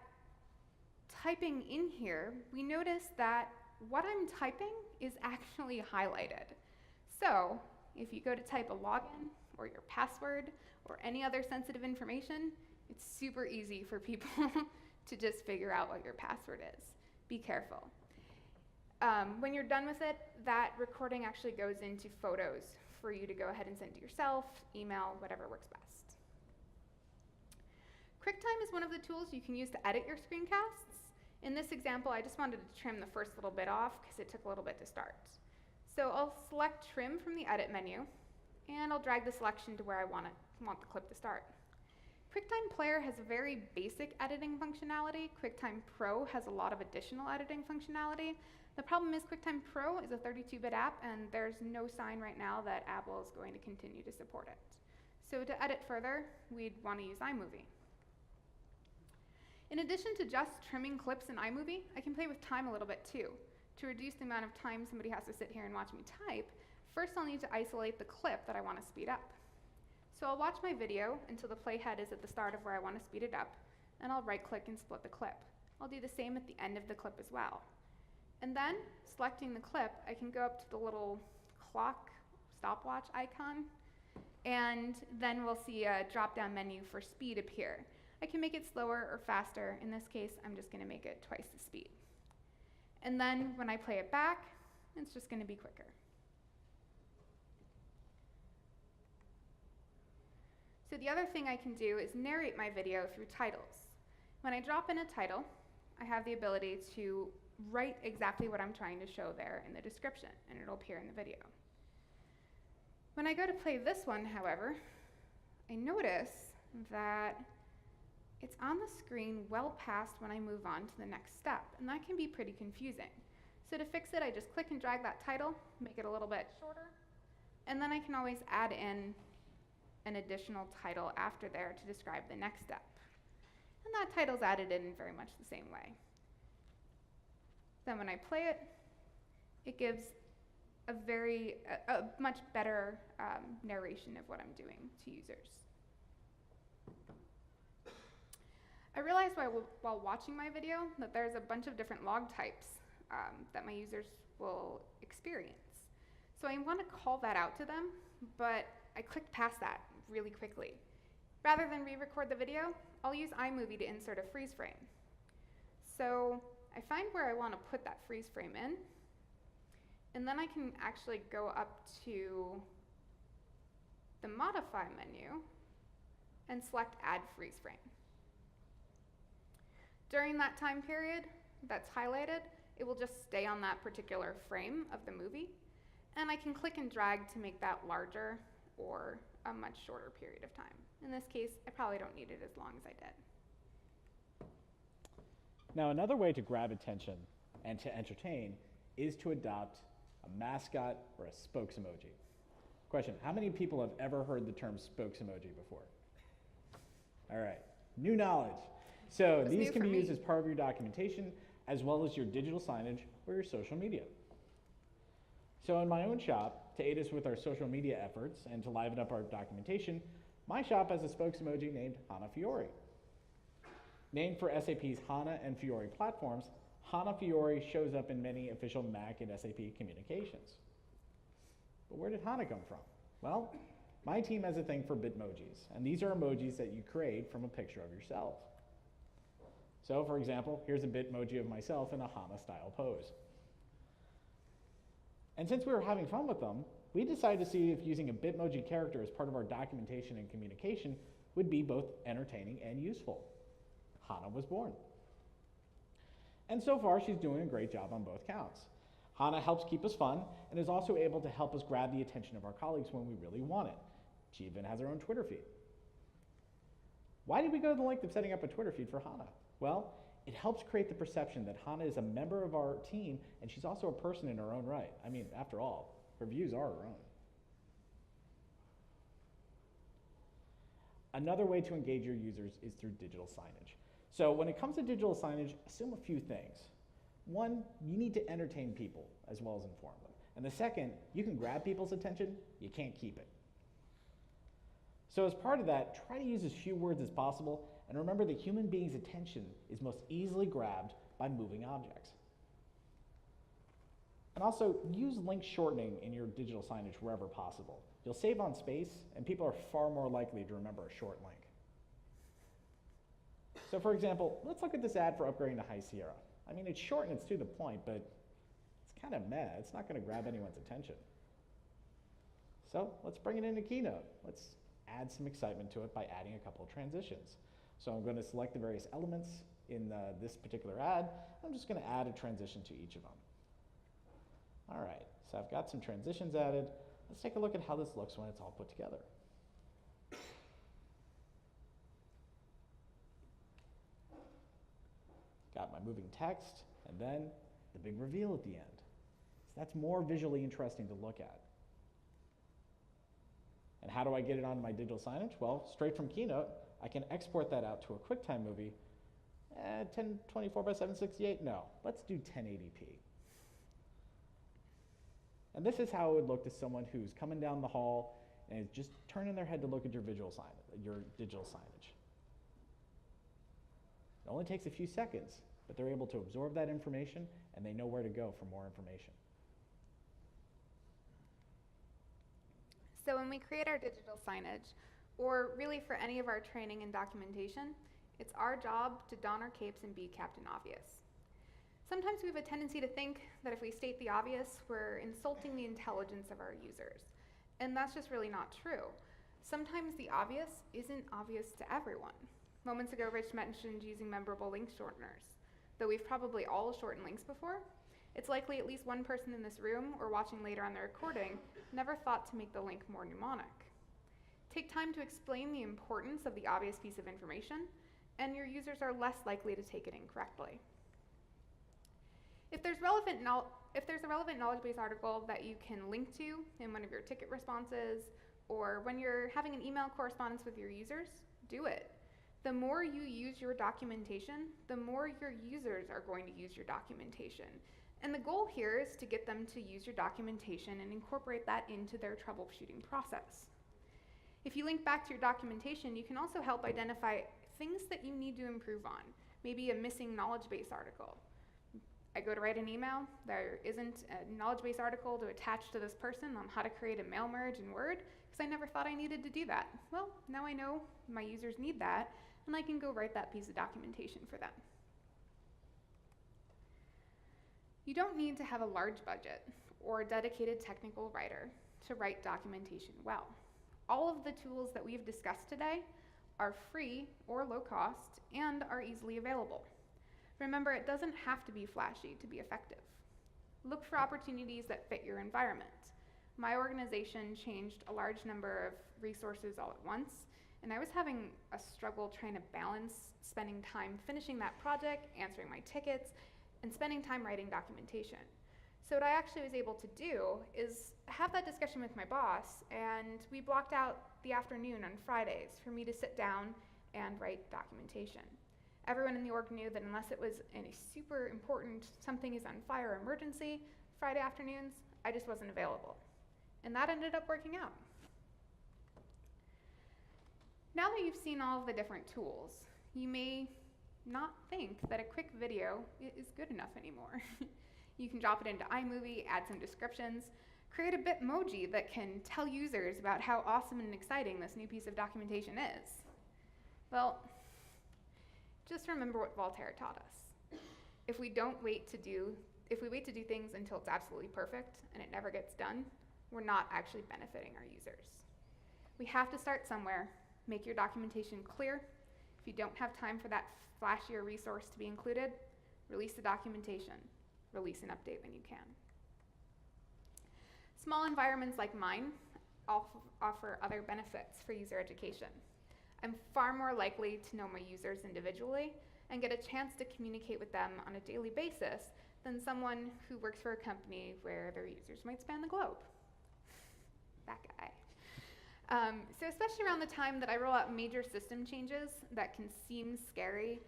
typing in here, we notice that what I'm typing is actually highlighted. So if you go to type a login or your password or any other sensitive information, it's super easy for people to just figure out what your password is. Be careful. When you're done with it, that recording actually goes into photos for you to go ahead and send to yourself, email, whatever works best. Quicktime is one of the tools you can use to edit your screencasts. In this example, I just wanted to trim the first little bit off because it took a little bit to start. So I'll select Trim from the Edit menu, and I'll drag the selection to where I want the clip to start. QuickTime Player has a very basic editing functionality. QuickTime Pro has a lot of additional editing functionality. The problem is QuickTime Pro is a 32-bit app, and there's no sign right now that Apple is going to continue to support it. So to edit further, we'd want to use iMovie. In addition to just trimming clips in iMovie, I can play with time a little bit too. To reduce the amount of time somebody has to sit here and watch me type, first I'll need to isolate the clip that I want to speed up. So I'll watch my video until the playhead is at the start of where I want to speed it up, and I'll right-click and split the clip. I'll do the same at the end of the clip as well. And then, selecting the clip, I can go up to the little clock stopwatch icon, and then we'll see a drop-down menu for speed appear. I can make it slower or faster. In this case, I'm just going to make it twice the speed. And then, when I play it back, it's just going to be quicker. So the other thing I can do is narrate my video through titles. When I drop in a title, I have the ability to write exactly what I'm trying to show there in the description, and it'll appear in the video. When I go to play this one, however, I notice that it's on the screen well past when I move on to the next step, and that can be pretty confusing. So to fix it, I just click and drag that title, make it a little bit shorter, and then I can always add in an additional title after there to describe the next step. And that title's added in very much the same way. Then when I play it, it gives a much better narration of what I'm doing to users. I realized while watching my video that there's a bunch of different log types that my users will experience. So I want to call that out to them, but I clicked past that really quickly. Rather than re-record the video, I'll use iMovie to insert a freeze frame. So I find where I want to put that freeze frame in, and then I can actually go up to the Modify menu and select Add Freeze Frame. During that time period that's highlighted, it will just stay on that particular frame of the movie, and I can click and drag to make that larger or a much shorter period of time. In this case, I probably don't need it as long as I did. Now, another way to grab attention and to entertain is to adopt a mascot or a Spokesemoji. Question, how many people have ever heard the term Spokesemoji before? All right, new knowledge. So these can be used as part of your documentation as well as your digital signage or your social media. So in my own shop, to aid us with our social media efforts and to liven up our documentation, my shop has a Spokesemoji named Hana Fiori. Named for SAP's HANA and Fiori platforms, Hana Fiori shows up in many official Mac and SAP communications. But where did Hana come from? Well, my team has a thing for Bitmojis, and these are emojis that you create from a picture of yourself. So, for example, here's a Bitmoji of myself in a Hana-style pose. And since we were having fun with them, we decided to see if using a Bitmoji character as part of our documentation and communication would be both entertaining and useful. Hana was born. And so far, she's doing a great job on both counts. Hana helps keep us fun and is also able to help us grab the attention of our colleagues when we really want it. She even has her own Twitter feed. Why did we go to the length of setting up a Twitter feed for Hana? Well, it helps create the perception that Hana is a member of our team and she's also a person in her own right. I mean, after all, her views are her own. Another way to engage your users is through digital signage. So when it comes to digital signage, assume a few things. One, you need to entertain people as well as inform them. And the second, you can grab people's attention, you can't keep it. So as part of that, try to use as few words as possible, and remember that human beings' attention is most easily grabbed by moving objects. And also, use link shortening in your digital signage wherever possible. You'll save on space, and people are far more likely to remember a short link. So for example, let's look at this ad for upgrading to High Sierra. I mean, it's short and it's to the point, but it's kind of meh. It's not going to grab anyone's attention. So let's bring it into Keynote. Let's add some excitement to it by adding a couple of transitions. So I'm going to select the various elements in this particular ad. I'm just going to add a transition to each of them. All right, so I've got some transitions added. Let's take a look at how this looks when it's all put together. Got my moving text, and then the big reveal at the end. So that's more visually interesting to look at. And how do I get it onto my digital signage? Well, straight from Keynote, I can export that out to a QuickTime movie. 1024 by 768? No, let's do 1080p. And this is how it would look to someone who's coming down the hall and is just turning their head to look at your digital signage. It only takes a few seconds, but they're able to absorb that information and they know where to go for more information. So when we create our digital signage, or really for any of our training and documentation, it's our job to don our capes and be Captain Obvious. Sometimes we have a tendency to think that if we state the obvious, we're insulting the intelligence of our users. And that's just really not true. Sometimes the obvious isn't obvious to everyone. Moments ago, Rich mentioned using memorable link shorteners. Though we've probably all shortened links before, It's likely at least one person in this room or watching later on the recording never thought to make the link more mnemonic. Take time to explain the importance of the obvious piece of information, and your users are less likely to take it incorrectly. If there's a relevant knowledge base article that you can link to in one of your ticket responses, or when you're having an email correspondence with your users, do it. The more you use your documentation, the more your users are going to use your documentation. And the goal here is to get them to use your documentation and incorporate that into their troubleshooting process. If you link back to your documentation, you can also help identify things that you need to improve on, maybe a missing knowledge base article. I go to write an email, there isn't a knowledge base article to attach to this person on how to create a mail merge in Word, because I never thought I needed to do that. Well, now I know my users need that, and I can go write that piece of documentation for them. You don't need to have a large budget or a dedicated technical writer to write documentation well. All of the tools that we've discussed today are free or low cost and are easily available. Remember, it doesn't have to be flashy to be effective. Look for opportunities that fit your environment. My organization changed a large number of resources all at once, and I was having a struggle trying to balance spending time finishing that project, answering my tickets, and spending time writing documentation. So what I actually was able to do is have that discussion with my boss, and we blocked out the afternoon on Fridays for me to sit down and write documentation. Everyone in the org knew that unless it was in a super important something is on fire emergency, Friday afternoons, I just wasn't available. And that ended up working out. Now that you've seen all of the different tools, you may not think that a quick video is good enough anymore. You can drop it into iMovie, add some descriptions, create a Bitmoji that can tell users about how awesome and exciting this new piece of documentation is. Well, just remember what Voltaire taught us. If we wait to do things until it's absolutely perfect and it never gets done, we're not actually benefiting our users. We have to start somewhere, make your documentation clear. If you don't have time for that flashier resource to be included, release the documentation. Release an update when you can. Small environments like mine offer other benefits for user education. I'm far more likely to know my users individually and get a chance to communicate with them on a daily basis than someone who works for a company where their users might span the globe. That guy. So especially around the time that I roll out major system changes that can seem scary,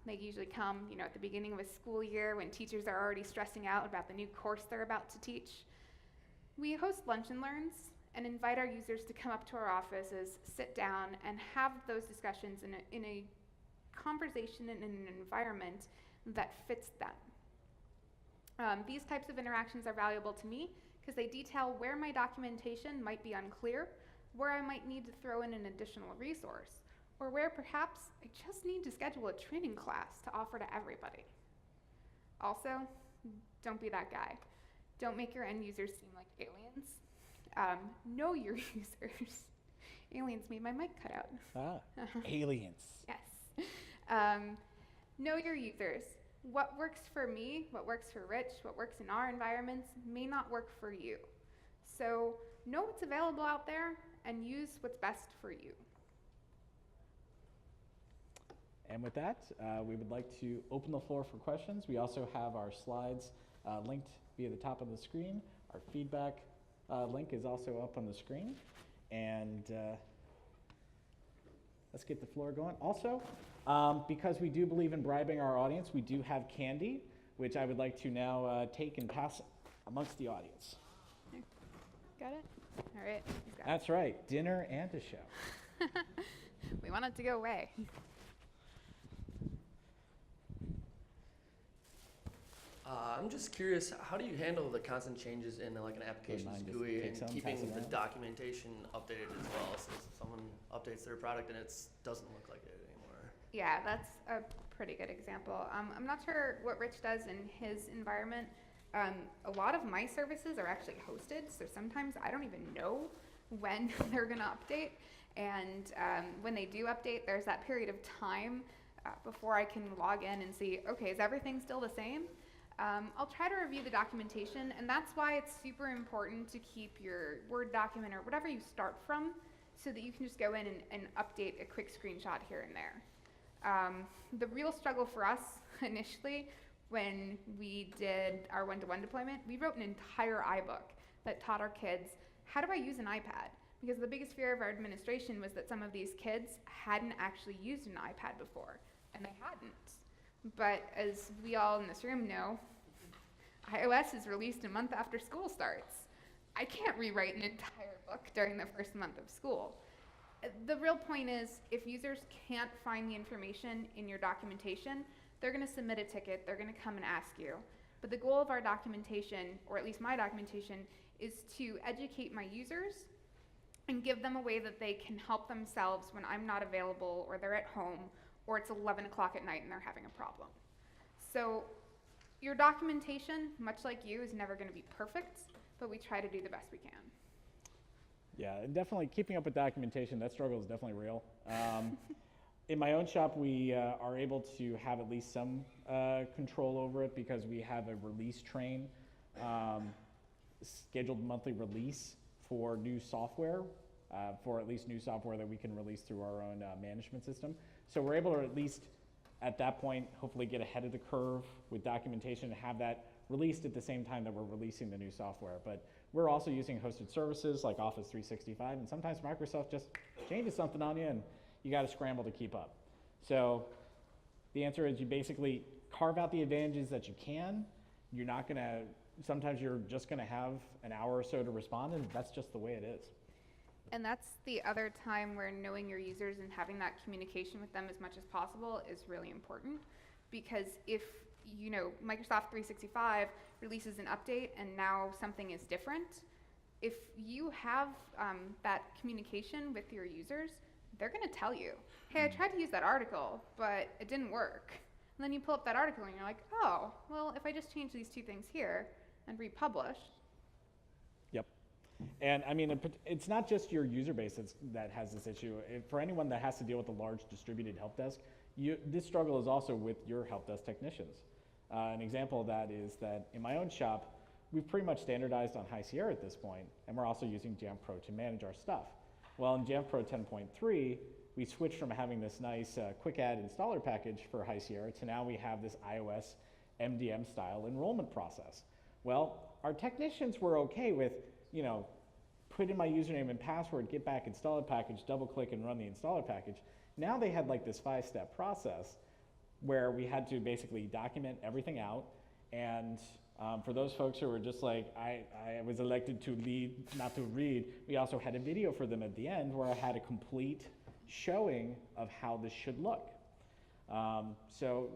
they usually come, at the beginning of a school year when teachers are already stressing out about the new course they're about to teach. We host lunch and learns and invite our users to come up to our offices, sit down, and have those discussions in a conversation and in an environment that fits them. These types of interactions are valuable to me because they detail where my documentation might be unclear, where I might need to throw in an additional resource, or where perhaps I just need to schedule a training class to offer to everybody. Also, don't be that guy. Don't make your end users seem like aliens. Know your users. Aliens made my mic cut out. Aliens. Yes. Know your users. What works for me, what works for Rich, what works in our environments may not work for you. So know what's available out there and use what's best for you. And with that, we would like to open the floor for questions. We also have our slides linked via the top of the screen. Our feedback link is also up on the screen. And let's get the floor going. Also, because we do believe in bribing our audience, we do have candy, which I would like to now take and pass amongst the audience. Got it? All right. That's right, dinner and a show. We want it to go away. I'm just curious, how do you handle the constant changes in like an application's GUI and keeping the documentation updated as well? So if someone updates their product and it doesn't look like it anymore. Yeah, that's a pretty good example. I'm not sure what Rich does in his environment. A lot of my services are actually hosted, so sometimes I don't even know when they're going to update. And when they do update, there's that period of time before I can log in and see, okay, is everything still the same? I'll try to review the documentation, and that's why it's super important to keep your Word document or whatever you start from so that you can just go in and update a quick screenshot here and there. The real struggle for us initially when we did our one-to-one deployment, we wrote an entire iBook that taught our kids, how do I use an iPad? Because the biggest fear of our administration was that some of these kids hadn't actually used an iPad before, and they hadn't. But as we all in this room know, iOS is released a month after school starts. I can't rewrite an entire book during the first month of school. The real point is, if users can't find the information in your documentation, they're going to submit a ticket, they're going to come and ask you. But the goal of our documentation, or at least my documentation, is to educate my users and give them a way that they can help themselves when I'm not available, or they're at home, or it's 11 o'clock at night and they're having a problem. So your documentation, much like you, is never going to be perfect, but we try to do the best we can. Yeah, and definitely keeping up with documentation, that struggle is definitely real. In my own shop, we are able to have at least some control over it because we have a release train, scheduled monthly release for new software, for at least new software that we can release through our own management system. So we're able to at least, at that point, hopefully get ahead of the curve with documentation and have that released at the same time that we're releasing the new software. But we're also using hosted services like Office 365, and sometimes Microsoft just changes something on you and you got to scramble to keep up. So the answer is you basically carve out the advantages that you can. You're not going to, sometimes you're just going to have an hour or so to respond, and that's just the way it is. And that's the other time where knowing your users and having that communication with them as much as possible is really important. Because if, you know, Microsoft 365 releases an update and now something is different, if you have that communication with your users, they're going to tell you, hey, I tried to use that article, but it didn't work. And then you pull up that article and you're like, oh, well, if I just change these two things here and republish. Yep. And I mean, it's not just your user base that has this issue. For anyone that has to deal with a large distributed help desk, this struggle is also with your help desk technicians. An example of that is that in my own shop, we've pretty much standardized on High Sierra at this point, and we're also using Jamf Pro to manage our stuff. Well, in Jamf Pro 10.3, we switched from having this nice quick add installer package for High Sierra to now we have this iOS MDM style enrollment process. Well, our technicians were okay with, you know, put in my username and password, get back installer package, double click and run the installer package. Now they had like this 5-step process where we had to basically document everything out. And for those folks who were just like, I was elected to lead, not to read, we also had a video for them at the end where I had a complete showing of how this should look. So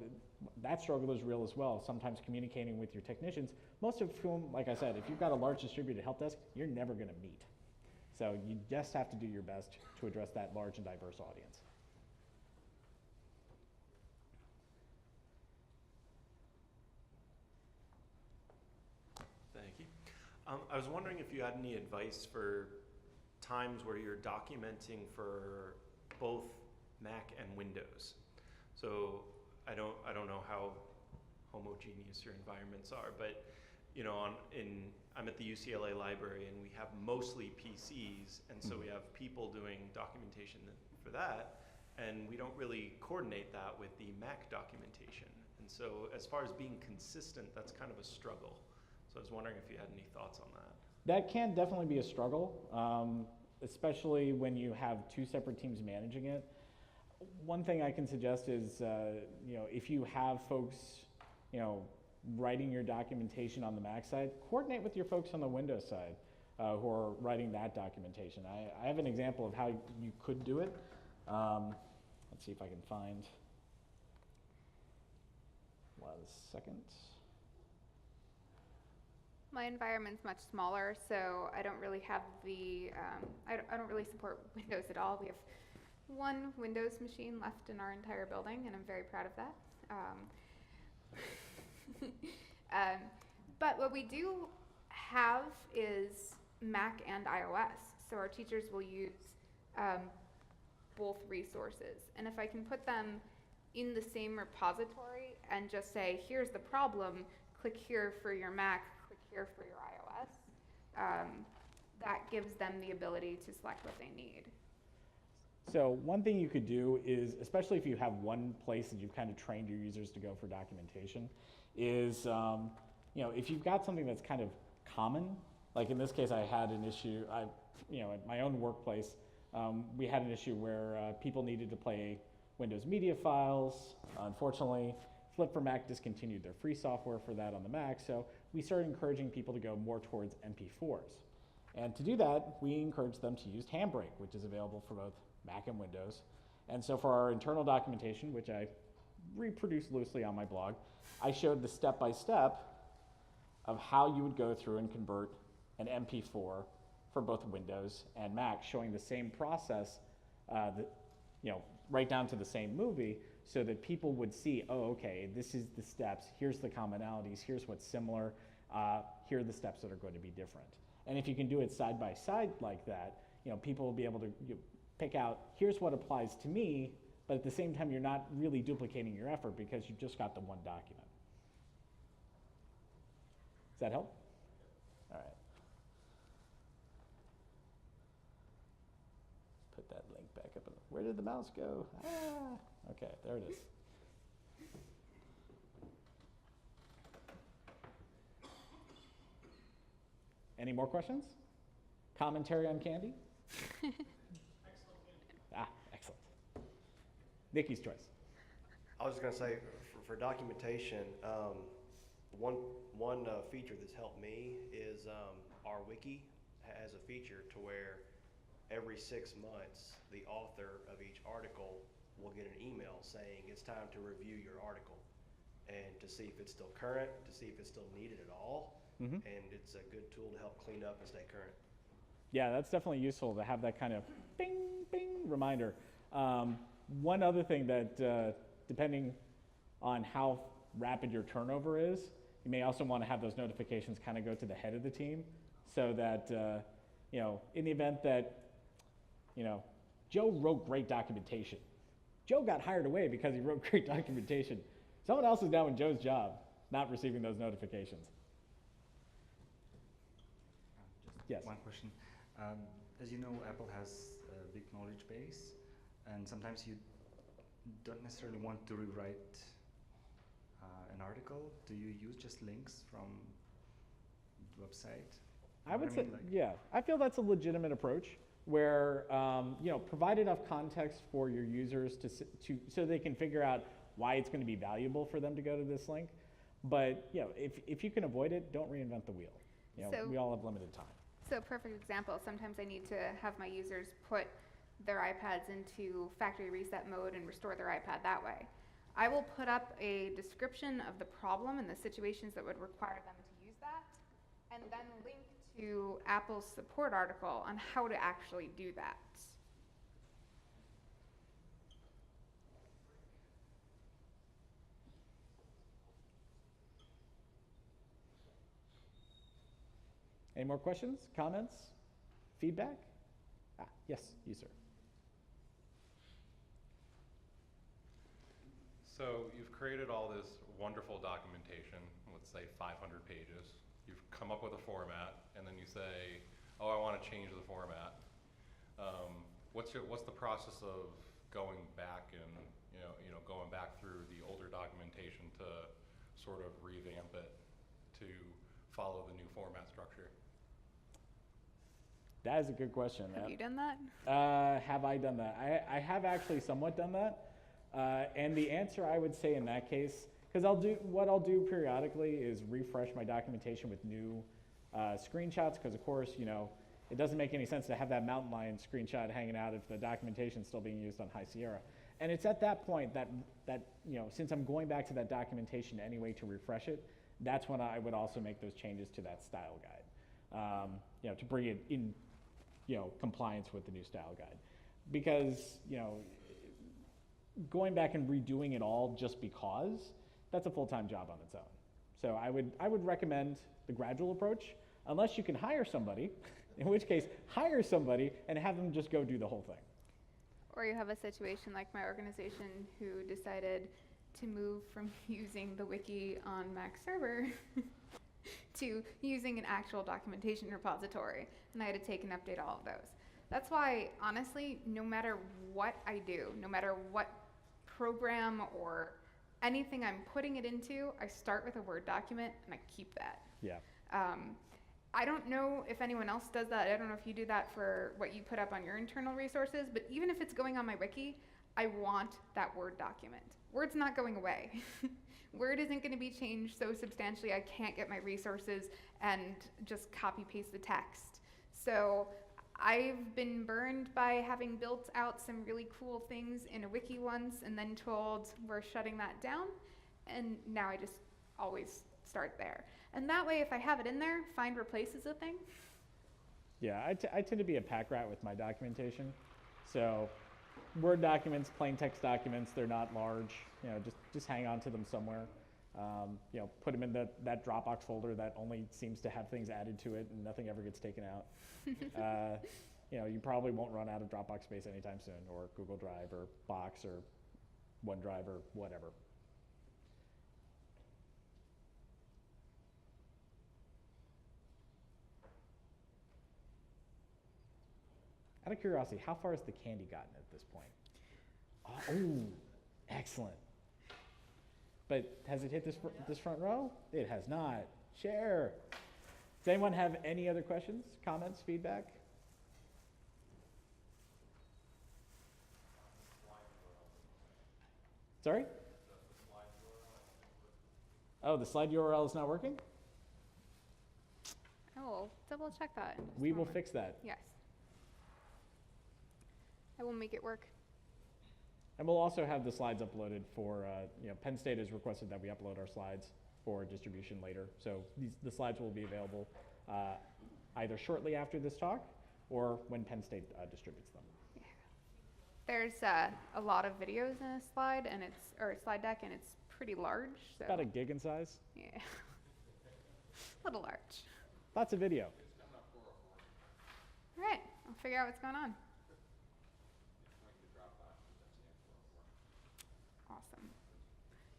that struggle is real as well, sometimes communicating with your technicians, most of whom, like I said, if you've got a large distributed help desk, you're never going to meet. So you just have to do your best to address that large and diverse audience. Thank you. I was wondering if you had any advice for times where you're documenting for both Mac and Windows. So I don't know how homogeneous your environments are, but you know, I'm at the UCLA library and we have mostly PCs, and so we have people doing documentation for that, and we don't really coordinate that with the Mac documentation. And so as far as being consistent, that's kind of a struggle. So I was wondering if you had any thoughts on that. That can definitely be a struggle, especially when you have two separate teams managing it. One thing I can suggest is, you know, if you have folks, you know, writing your documentation on the Mac side, coordinate with your folks on the Windows side who are writing that documentation. I have an example of how you could do it. Let's see if I can find 1 second. My environment's much smaller, so I don't really have the, I don't really support Windows at all. We have 1 Windows machine left in our entire building, and I'm very proud of that. But what we do have is Mac and iOS, so our teachers will use both resources. And if I can put them in the same repository and just say, here's the problem, click here for your Mac, click here for your iOS. That gives them the ability to select what they need. So one thing you could do is, especially if you have one place that you've kind of trained your users to go for documentation, is if you've got something that's kind of common, like in this case I had an issue, at my own workplace, we had an issue where people needed to play Windows media files. Unfortunately, Flip for Mac discontinued their free software for that on the Mac, so we started encouraging people to go more towards MP4s. And to do that, we encouraged them to use Handbrake, which is available for both Mac and Windows. And so for our internal documentation, which I reproduced loosely on my blog, I showed the step-by-step of how you would go through and convert an MP4 for both Windows and Mac, showing the same process, right down to the same movie, so that people would see, oh, okay, this is the steps, here's the commonalities, here's what's similar, here are the steps that are going to be different. And if you can do it side by side like that, people will be able to pick out, here's what applies to me, but at the same time, you're not really duplicating your effort because you've just got the one document. Does that help? All right. Put that link back up. Where did the mouse go? Ah, okay, there it is. Any more questions? Commentary on Candy? Excellent. Nikki's choice. I was going to say, for documentation, one feature that's helped me is our wiki has a feature to where every 6 months, the author of each article will get an email saying it's time to review your article and to see if it's still current, to see if it's still needed at all. Mm-hmm. And it's a good tool to help clean up and stay current. Yeah, that's definitely useful to have that kind of bing, bing reminder. One other thing that, depending on how rapid your turnover is, you may also want to have those notifications kind of go to the head of the team, so that, in the event that, Joe wrote great documentation. Joe got hired away because he wrote great documentation. Someone else is now in Joe's job, not receiving those notifications. Just yes. One question. As you know, Apple has a big knowledge base, and sometimes you don't necessarily want to rewrite an article. Do you use just links from the website? I would say, yeah, I feel that's a legitimate approach where, provide enough context for your users so they can figure out why it's going to be valuable for them to go to this link. But, if you can avoid it, don't reinvent the wheel. We all have limited time. So perfect example, sometimes I need to have my users put their iPads into factory reset mode and restore their iPad that way. I will put up a description of the problem and the situations that would require them to use that, and then link to Apple's support article on how to actually do that. Any more questions, comments, feedback? Yes, you, sir. So you've created all this wonderful documentation, let's say 500 pages. You've come up with a format, and then you say, oh, I want to change the format. What's the process of going back and going back through the older documentation to sort of revamp it to follow the new format structure? That is a good question. Have you done that? Have I done that? I have actually somewhat done that. And the answer I would say in that case, because what I'll do periodically is refresh my documentation with new screenshots, because of course, it doesn't make any sense to have that mountain lion screenshot hanging out if the documentation is still being used on High Sierra. And it's at that point that since I'm going back to that documentation anyway to refresh it, that's when I would also make those changes to that style guide, to bring it in, compliance with the new style guide. Because, going back and redoing it all just because, that's a full-time job on its own. So I would recommend the gradual approach, unless you can hire somebody, in which case, hire somebody and have them just go do the whole thing. Or you have a situation like my organization who decided to move from using the wiki on Mac server to using an actual documentation repository, and I had to take and update all of those. That's why, honestly, no matter what I do, no matter what program or anything I'm putting it into, I start with a Word document and I keep that. Yeah. I don't know if anyone else does that. I don't know if you do that for what you put up on your internal resources, but even if it's going on my wiki, I want that Word document. Word's not going away. Word isn't going to be changed so substantially I can't get my resources and just copy paste the text. So I've been burned by having built out some really cool things in a wiki once and then told we're shutting that down, and now I just always start there. And that way, if I have it in there, find replace is a thing. Yeah, I tend to be a pack rat with my documentation. So Word documents, plain text documents, they're not large. You know, just hang on to them somewhere. You know, put them in that Dropbox folder that only seems to have things added to it and nothing ever gets taken out. You know, you probably won't run out of Dropbox space anytime soon, or Google Drive, or Box, or OneDrive, or whatever. Out of curiosity, how far has the candy gotten at this point? Oh, excellent. But has it hit this front row? It has not. Share. Does anyone have any other questions, comments, feedback? Sorry? Oh, the slide URL is not working? Oh, double check that. in just a We will moment. fix that. Yes. I will make it work. And we'll also have the slides uploaded for, you know, Penn State has requested that we upload our slides for distribution later. So the slides will be available either shortly after this talk or when Penn State distributes them. Yeah. There's a lot of videos in a slide, and slide deck, and it's pretty large. So About a gig in size. yeah, a little large. Lots of video. All right, I'll figure out what's going on. Awesome.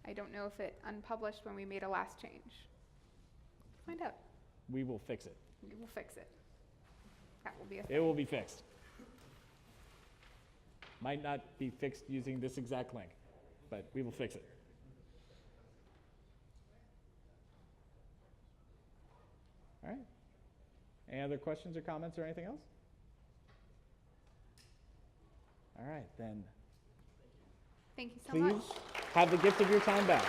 I don't know if it unpublished when we made a last change. Find out. We will fix it. We will fix it. That will be a It will be fixed. Might not be fixed using this exact link, but we will fix it. All right. Any other questions or comments or anything else? All right, then Thank you so please much. have the gift of your time back.